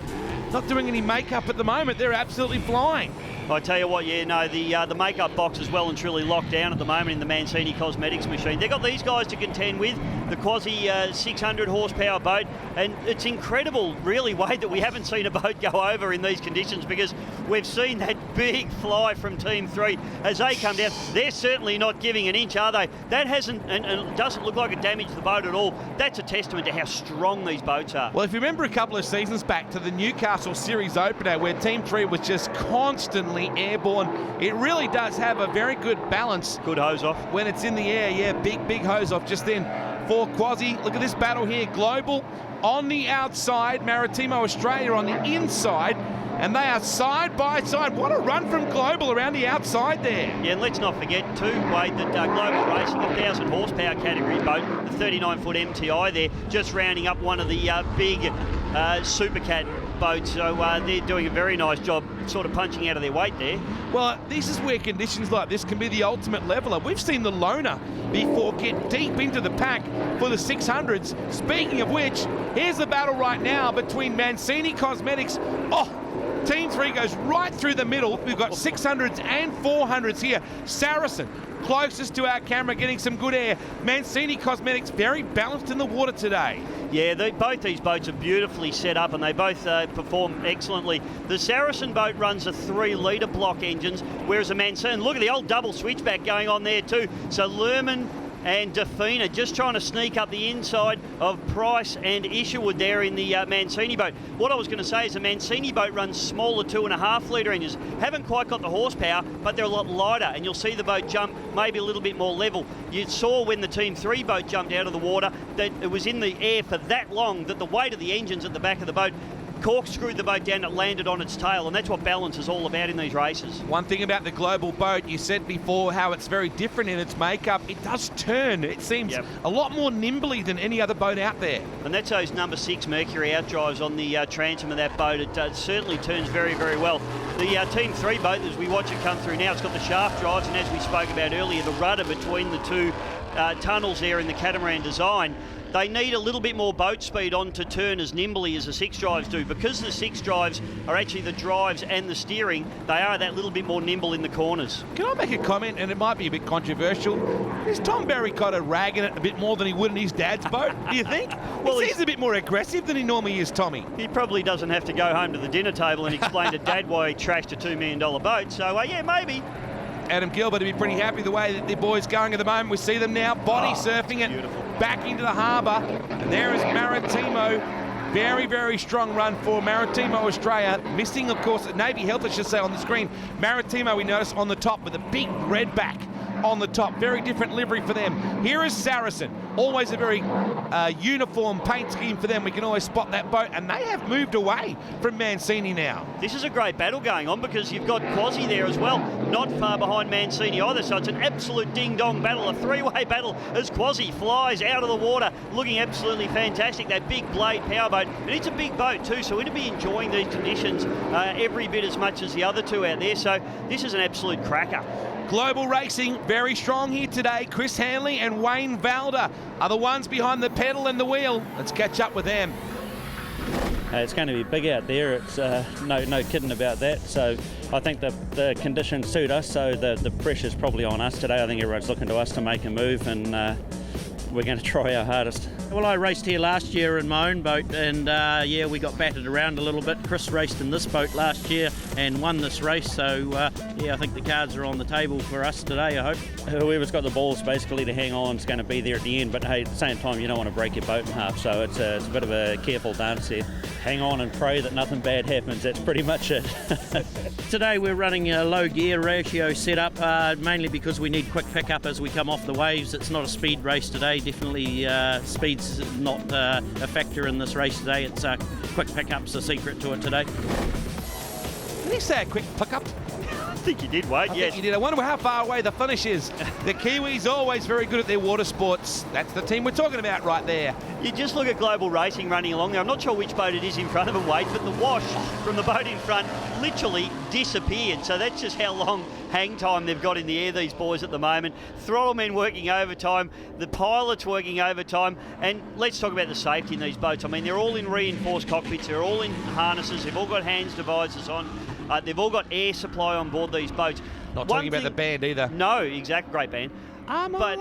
S2: Not doing any makeup at the moment. They're absolutely flying.
S3: I tell you what, yeah, no, the makeup box is well and truly locked down at the moment in the Mancini Cosmetics machine. They've got these guys to contend with, the Quasi 600 horsepower boat, and it's incredible, really, Wade, that we haven't seen a boat go over in these conditions, because we've seen that big fly from Team 3 as they come down. They're certainly not giving an inch, are they? That hasn't, and doesn't look like it damaged the boat at all. That's a testament to how strong these boats are.
S2: Well, if you remember a couple of seasons back to the Newcastle Series opener, where Team 3 was just constantly airborne, it really does have a very good balance.
S3: Good hose off.
S2: When it's in the air, yeah, big hose off just then for Quasi. Look at this battle here. Global on the outside, Maritimo Australia on the inside, and they are side by side. What a run from Global around the outside there.
S3: Yeah, and let's not forget too, Wade, that Global Racing, a 1,000 horsepower category boat, the 39-foot MTI there, just rounding up one of the big Supercat boats. So they're doing a very nice job sort of punching out of their weight there.
S2: Well, this is where conditions like this can be the ultimate leveler. We've seen the Loner before get deep into the pack for the 600s. Speaking of which, here's the battle right now between Mancini Cosmetics. Oh, Team 3 goes right through the middle. We've got 600s and 400s here. Saracen, closest to our camera, getting some good air. Mancini Cosmetics very balanced in the water today.
S3: Yeah, both these boats are beautifully set up, and they both perform excellently. The Saracen boat runs a 3-litre block engines, whereas the Mancini, look at the old double switchback going on there too. So Lerman and Defina just trying to sneak up the inside of Price and Isherwood there in the Mancini boat. What I was going to say is the Mancini boat runs smaller 2.5-litre engines. Haven't quite got the horsepower, but they're a lot lighter, and you'll see the boat jump maybe a little bit more level. You saw when the Team 3 boat jumped out of the water that it was in the air for that long that the weight of the engines at the back of the boat corkscrewed the boat down, it landed on its tail, and that's what balance is all about in these races.
S2: One thing about the Global boat, you said before how it's very different in its makeup. It does turn. It seems a lot more nimbly than any other boat out there.
S3: And that's those number 6 Mercury outdrives on the transom of that boat. It certainly turns very, very well. The Team 3 boat, as we watch it come through now, it's got the shaft drives, and as we spoke about earlier, the rudder between the two tunnels there in the catamaran design. They need a little bit more boat speed on to turn as nimbly as the 6 drives do. Because the 6 drives are actually the drives and the steering, they are that little bit more nimble in the corners.
S2: Can I make a comment, and it might be a bit controversial? Is Tom Berry kind of ragging it a bit more than he would in his dad's boat, do you think? Well, he's a bit more aggressive than he normally is, Tommy.
S3: He probably doesn't have to go home to the dinner table and explain to Dad why he trashed a $2 million boat. So, yeah, maybe.
S2: Adam Gilbert will be pretty happy the way that the boys going at the moment. We see them now body surfing it back into the harbour. And there is Maritimo. Very, very strong run for Maritimo Australia. Missing, of course, Navy Health, I should say, on the screen. Maritimo, we notice, on the top with a big red back on the top. Very different livery for them. Here is Saracen. Always a very uniform paint scheme for them. We can always spot that boat, and they have moved away from Mancini now.
S3: This is a great battle going on because you've got Quasi there as well, not far behind Mancini either, so it's an absolute ding-dong battle, a 3-way battle as Quasi flies out of the water, looking absolutely fantastic. That big blade powerboat, and it's a big boat too, so it'll be enjoying these conditions every bit as much as the other two out there, so this is an absolute cracker.
S2: Global Racing, very strong here today. Chris Hanley and Wayne Valder are the ones behind the pedal and the wheel. Let's catch up with them.
S14: It's going to be big out there. It's no kidding about that. So I think the conditions suit us, so the pressure's probably on us today. I think everyone's looking to us to make a move and we're going to try our hardest. Well, I raced here last year in my own boat, and yeah, we got battered around a little bit. Chris raced in this boat last year and won this race, so yeah, I think the cards are on the table for us today, I hope. Whoever's got the balls basically to hang on is going to be there at the end, but hey, at the same time, you don't want to break your boat in half, so it's a bit of a careful dance here. Hang on and pray that nothing bad happens, that's pretty much it. Today we're running a low gear ratio setup, mainly because we need quick pickup as we come off the waves. It's not a speed race today, definitely speed's not a factor in this race today. It's quick pickup's the secret to it today.
S2: Did he say a quick pickup?
S3: I think you did, Wade,
S2: I
S3: yes.
S2: think you did. I wonder how far away the finish is. The Kiwis always very good at their water sports. That's the team we're talking about right there.
S3: You just look at Global Racing running along there. I'm not sure which boat it is in front of them, Wade, but the wash from the boat in front literally disappeared. So that's just how long hang time they've got in the air, these boys, at the moment. Throttle men working overtime, the pilots working overtime, and let's talk about the safety in these boats. I mean, they're all in reinforced cockpits, they're all in harnesses, they've all got hands devices on, they've all got air supply on board these boats.
S2: Not talking about the band either.
S3: No, exact, great band.
S2: But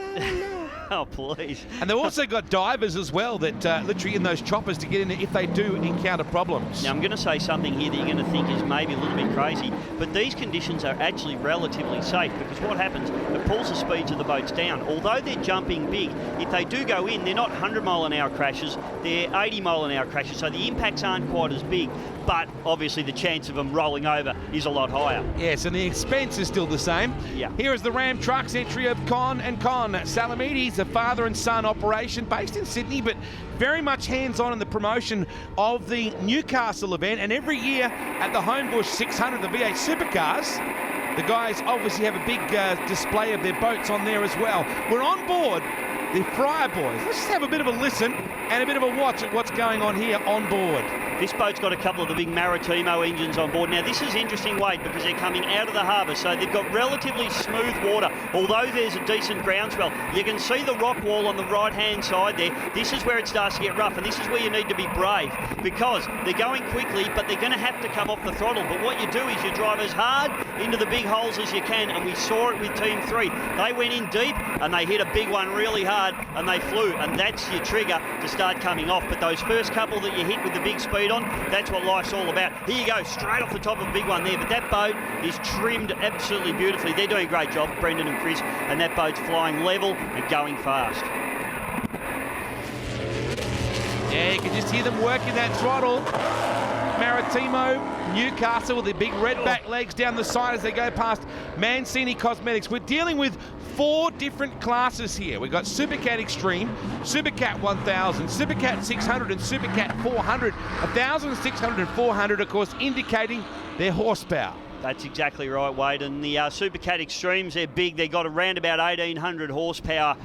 S3: oh, please.
S2: And they've also got divers as well that literally in those choppers to get in if they do encounter problems.
S3: Now, I'm going to say something here that you're going to think is maybe a little bit crazy, but these conditions are actually relatively safe, because what happens, it pulls the speeds of the boats down. Although they're jumping big, if they do go in, they're not 100-mile-an-hour crashes, they're 80-mile-an-hour crashes, so the impacts aren't quite as big, but obviously the chance of them rolling over is a lot higher.
S2: Yes, and the expense is still the same.
S3: Yeah.
S2: Here is the Ram Trucks entry of Con and Con. Salamides, a father and son operation based in Sydney, but very much hands-on in the promotion of the Newcastle event. And every year at the Homebush 600, the V8 Supercars, the guys obviously have a big display of their boats on there as well. We're on board the Fryer boys. Let's just have a bit of a listen and a bit of a watch at what's going on here on board.
S3: This boat's got a couple of the big Maritimo engines on board. Now, this is interesting, Wade, because they're coming out of the harbour, so they've got relatively smooth water. Although there's a decent groundswell, you can see the rock wall on the right-hand side there. This is where it starts to get rough, and this is where you need to be brave, because they're going quickly, but they're going to have to come off the throttle. But what you do is you drive as hard into the big holes as you can, and we saw it with Team 3. They went in deep, and they hit a big one really hard, and they flew, and that's your trigger to start coming off. But those first couple that you hit with the big speed on, that's what life's all about. Here you go, straight off the top of a big one there, but that boat is trimmed absolutely beautifully. They're doing a great job, Brendan and Chris, and that boat's flying level and going fast.
S2: Yeah, you can just hear them working that throttle. Maritimo, Newcastle with their big red back legs down the side as they go past Mancini Cosmetics. We're dealing with 4 different classes here. We've got Supercat Extreme, Supercat 1000, Supercat 600 and Supercat 400. 1000, 600 and 400, of course, indicating their horsepower.
S3: That's exactly right, Wade. And the Supercat Extremes, they're big. They've got around about 1,800 horsepower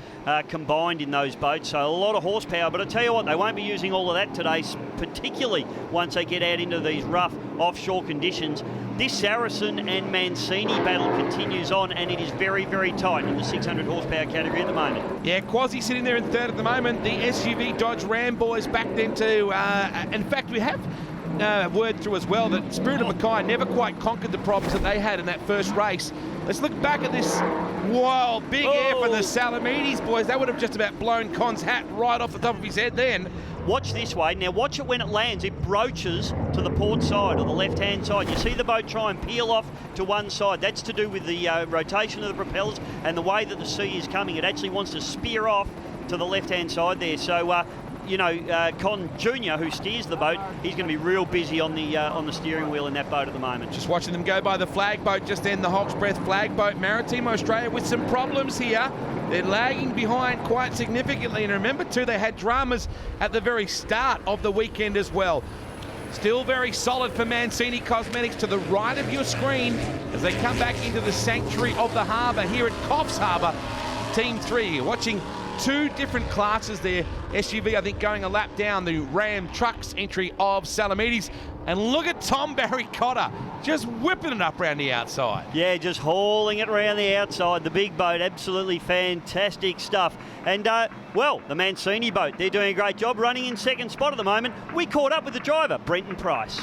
S3: combined in those boats. So a lot of horsepower. But I tell you what, they won't be using all of that today, particularly once they get out into these rough offshore conditions. This Saracen and Mancini battle continues on, and it is very, very tight in the 600 horsepower category at the moment.
S2: Yeah, Quasi sitting there in third at the moment. The SUV Dodge Ram boys backed into, in fact, we have word through as well that Spirit of Mackay never quite conquered the problems that they had in that first race. Let's look back at this. Whoa, big air for the Salamides boys. That would have just about blown Con's hat right off the top of his head then.
S3: Watch this, Wade. Now watch it when it lands. It broaches to the port side or the left-hand side. You see the boat try and peel off to one side. That's to do with the rotation of the propellers and the way that the sea is coming. It actually wants to spear off to the left-hand side there. So, you know, Con Jr., who steers the boat, he's going to be real busy on the steering wheel in that boat at the moment.
S2: Just watching them go by the flag boat just then, the Hawke's Breath flag boat. Maritimo Australia with some problems here. They're lagging behind quite significantly. And remember, too, they had dramas at the very start of the weekend as well. Still very solid for Mancini Cosmetics to the right of your screen as they come back into the sanctuary of the harbour here at Coffs Harbour. Team 3, you're watching 2 different classes there. SUV, I think, going a lap down the Ram Trucks entry of Salamides. And look at Tom Barry Cotter just whipping it up around the outside.
S3: Yeah, just hauling it around the outside. The big boat, absolutely fantastic stuff. And, well, the Mancini boat, they're doing a great job running in second spot at the moment. We caught up with the driver, Brenton Price.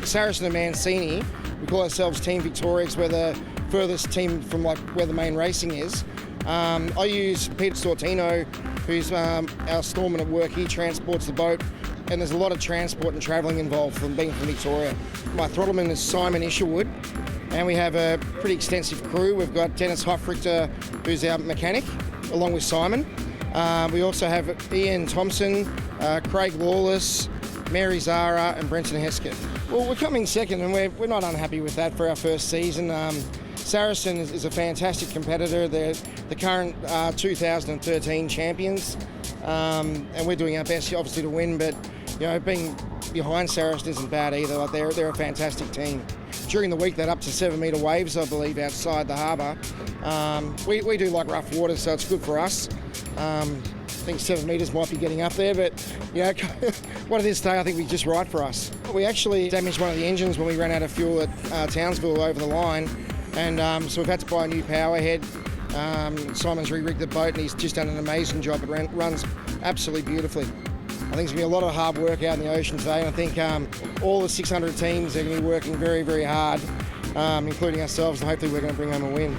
S4: Saracen and Mancini, we call ourselves Team Victoria because we're the furthest team from like where the main racing is. I use Peter Sortino, who's our storeman at work. He transports the boat, and there's a lot of transport and travelling involved from being from Victoria. My throttleman is Simon Isherwood, and we have a pretty extensive crew. We've got Dennis Hoffrichter, who's our mechanic, along with Simon. We also have Ian Thompson, Craig Lawless, Mary Zara and Brenton Heskett. Well, we're coming second, and we're not unhappy with that for our first season. Saracen is a fantastic competitor. They're the current 2013 champions, and we're doing our best, obviously, to win. But being behind Saracen isn't bad either. Like they're a fantastic team. During the week, they're up to 7 metre waves, I believe, outside the harbour. We do like rough water, so it's good for us. I think 7 metres might be getting up there, but what it is today, I think we're just right for us. We actually damaged one of the engines when we ran out of fuel at Townsville over the line, and so we've had to buy a new power head. Simon's re-rigged the boat, and he's just done an amazing job. It runs absolutely beautifully. I think it's going to be a lot of hard work out in the ocean today, and I think all the 600 teams are going to be working very, very hard, including ourselves, and hopefully we're going to bring home a win.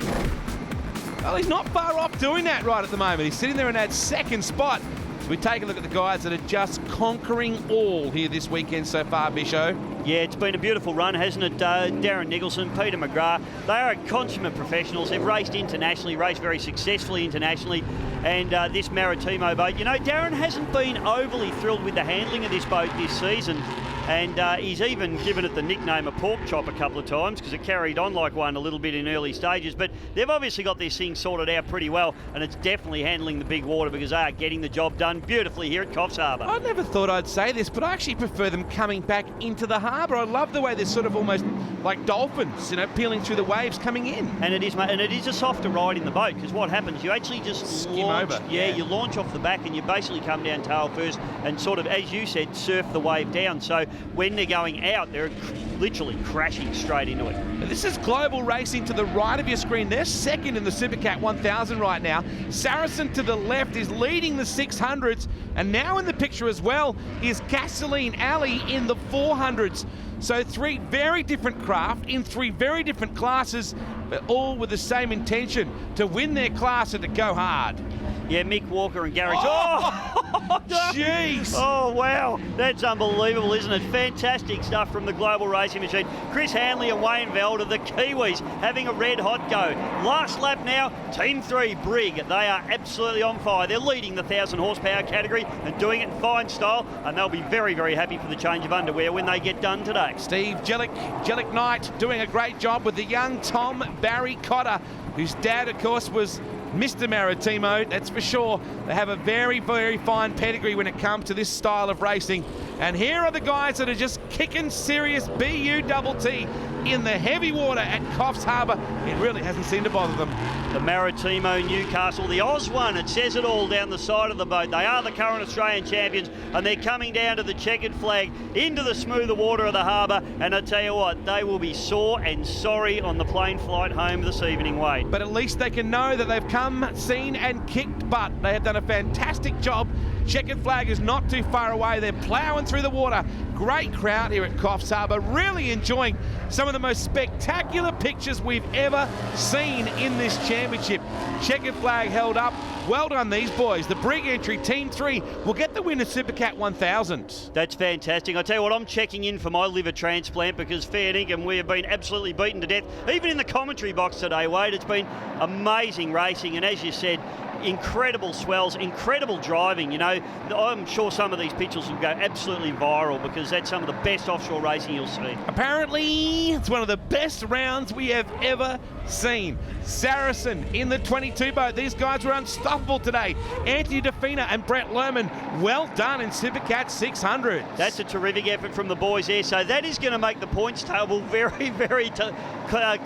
S2: Well, he's not far off doing that right at the moment. He's sitting there in that second spot. So we take a look at the guys that are just conquering all here this weekend so far, Bisho.
S3: Yeah, it's been a beautiful run, hasn't it? Darren Nicholson, Peter McGrath, they are consummate professionals. They've raced internationally, raced very successfully internationally. And this Maritimo boat, Darren hasn't been overly thrilled with the handling of this boat this season. And he's even given it the nickname of pork chop a couple of times because it carried on like one a little bit in early stages. But they've obviously got this thing sorted out pretty well, and it's definitely handling the big water because they are getting the job done beautifully here at Coffs Harbour.
S2: I never thought I'd say this, but I actually prefer them coming back into the harbour. I love the way they're sort of almost like dolphins, peeling through the waves coming in.
S3: And it is a softer ride in the boat because what happens, you actually just
S2: skim over.
S3: Yeah, you launch off the back and you basically come down tail first and sort of, as you said, surf the wave down. So when they're going out, they're literally crashing straight into it.
S2: This is Global Racing to the right of your screen. They're second in the Supercat 1000 right now. Saracen to the left is leading the 600s, and now in the picture as well is Gasoline Alley in the 400s. So three very different craft in three very different classes, but all with the same intention, to win their class and to go hard.
S3: Yeah, Mick Walker and Gary.
S2: Jeez!
S3: Oh, wow. That's unbelievable, isn't it? Fantastic stuff from the Global Racing Machine. Chris Hanley and Wayne Velder, the Kiwis, having a red-hot go. Last lap now, Team 3, Brig. They are absolutely on fire. They're leading the 1,000 horsepower category and doing it in fine style, and they'll be very, very happy for the change of underwear when they get done today.
S2: Steve Jellick Knight doing a great job with the young Tom Barry Cotter, whose dad, of course, was Mr. Maritimo, that's for sure. They have a very, very fine pedigree when it comes to this style of racing. And here are the guys that are just kicking serious B-U-T-T in the heavy water at Coffs Harbour. It really hasn't seemed to bother them.
S3: The Maritimo Newcastle, the Oz one, it says it all down the side of the boat. They are the current Australian champions, and they're coming down to the checkered flag into the smoother water of the harbour. And I tell you what, they will be sore and sorry on the plane flight home this evening, Wade.
S2: But at least they can know that they've come, seen and kicked butt. They have done a fantastic job. Checkered flag is not too far away. They're ploughing through the water. Great crowd here at Coffs Harbour, really enjoying some of the most spectacular pictures we've ever seen in this championship. Checkered flag held up. Well done, these boys. The Brig entry, Team 3, will get the win at Supercat 1000.
S3: That's fantastic. I tell you what, I'm checking in for my liver transplant because fair dinkum, we have been absolutely beaten to death. Even in the commentary box today, Wade, it's been amazing racing, and as you said, incredible swells, incredible driving. I'm sure some of these pictures will go absolutely viral because that's some of the best offshore racing you'll see.
S2: Apparently, it's one of the best rounds we have ever seen. Saracen in the 22 boat. These guys were unstoppable today. Anthony DeFina and Brett Lerman, well done in Supercat 600.
S3: That's a terrific effort from the boys there. So that is going to make the points table very, very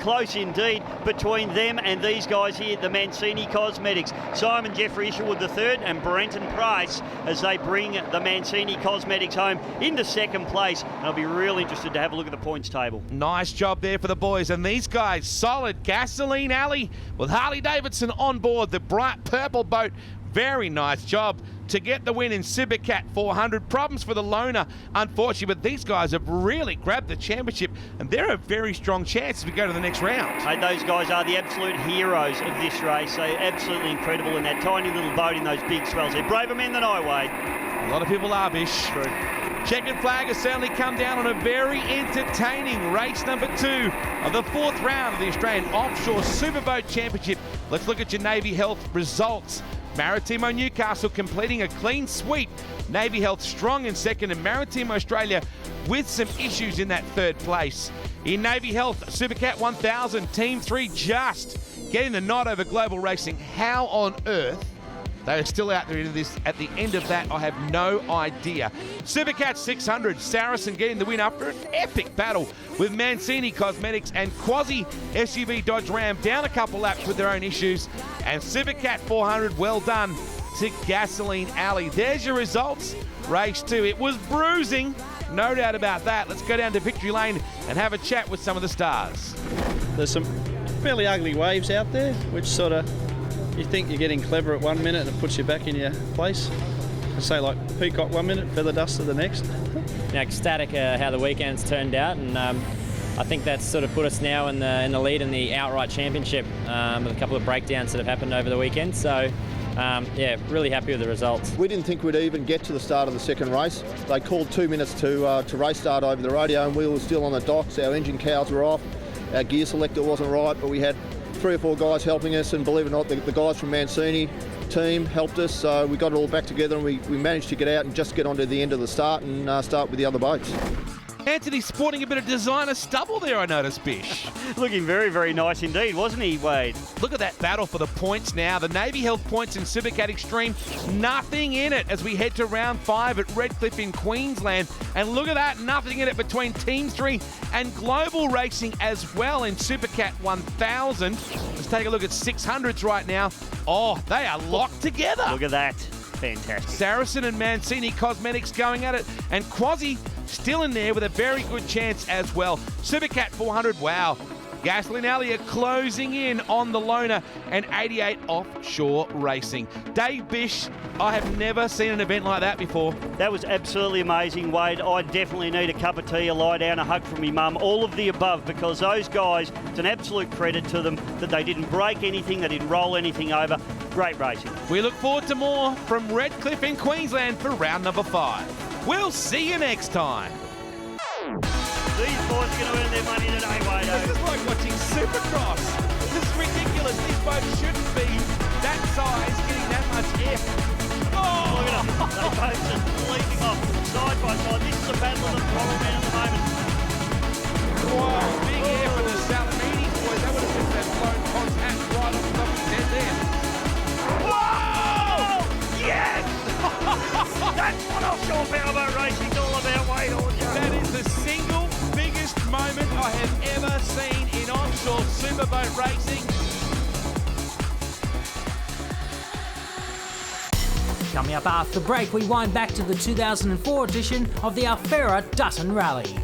S3: close indeed between them and these guys here, the Mancini Cosmetics. Simon Jeffrey Isherwood III and Brenton Price as they bring the Mancini Cosmetics home into second place. And I'll be real interested to have a look at the points table.
S2: Nice job there for the boys. And these guys, solid. Gasoline Alley with Harley Davidson on board the bright purple boat. Very nice job. to get the win in Supercat 400. Problems for the loner, unfortunately, but these guys have really grabbed the championship, and they're a very strong chance as we go to the next round.
S3: Hey, those guys are the absolute heroes of this race. They're absolutely incredible in that tiny little boat in those big swells. They're braver men than I, Wade.
S2: A lot of people are, Bish.
S3: True.
S2: Checkered flag has certainly come down on a very entertaining race number 2 of the 4th round of the Australian Offshore Superboat Championship. Let's look at your Navy Health results. Maritimo Newcastle completing a clean sweep. Navy Health strong in second, and Maritimo Australia with some issues in that 3rd place. In Navy Health, Supercat 1000, Team 3 just getting the nod over Global Racing. How on earth they are still out there into this at the end of that, I have no idea. Supercat 600, Saracen getting the win after an epic battle with Mancini Cosmetics and Quasi SUV Dodge Ram down a couple laps with their own issues. And Supercat 400, well done to Gasoline Alley. There's your results. Race 2. It was bruising, no doubt about that. Let's go down to Victory Lane and have a chat with some of the stars.
S9: There's some fairly ugly waves out there, which sort of, you think you're getting clever at 1 minute and it puts you back in your place. I say like peacock 1 minute, feather duster the next.
S13: Now, ecstatic how the weekend's turned out, and I think that's sort of put us now in the lead in the outright championship with a couple of breakdowns that have happened over the weekend. So, yeah, really happy with the results.
S15: We didn't think we'd even get to the start of the second race. They called 2 minutes to race start over the radio, and we were still on the docks. Our engine cowls were off. Our gear selector wasn't right, but we had 3 or 4 guys helping us, and believe it or not, the guys from Mancini team helped us, so we got it all back together, and we managed to get out and just get onto the end of the start and start with the other boats.
S2: Anthony sporting a bit of designer stubble there, I noticed, Bish.
S3: Looking very, very nice indeed, wasn't he, Wade?
S2: Look at that battle for the points now. The Navy Health points in Supercat Extreme, nothing in it as we head to round 5 at Redcliffe in Queensland. And look at that, nothing in it between Team 3 and Global Racing as well in Supercat 1000. Let's take a look at 600s right now. Oh, they are locked together.
S3: Look at that. Fantastic.
S2: Saracen and Mancini Cosmetics going at it, and Quasi still in there with a very good chance as well. Supercat 400, wow. Gasoline Alley are closing in on the loner, and 88 Offshore Racing. Dave Bish, I have never seen an event like that before.
S3: That was absolutely amazing, Wade. I definitely need a cup of tea, a lie down, a hug from me mum, all of the above, because those guys, it's an absolute credit to them that they didn't break anything, they didn't roll anything over. Great racing.
S2: We look forward to more from Redcliffe in Queensland for round number 5. We'll see you next time.
S3: These boys are going to earn their money today, Wade.
S2: This is like watching Supercross. This is ridiculous. These boats shouldn't be that size, getting that much air. Oh!
S3: Look at them. They both just leaping off side by side. This is a battle of the Throttle men at the moment.
S2: Wow, big air for the Salamini boys. That would have been that blown contact right off the top of his head there.
S3: Whoa! Yes! That's what offshore powerboat racing's all about, Wade.
S2: That is the single biggest moment I have ever seen in offshore superboat racing.
S1: Coming up after the break, we wind back to the 2004 edition of the Alfera Dutton Rally.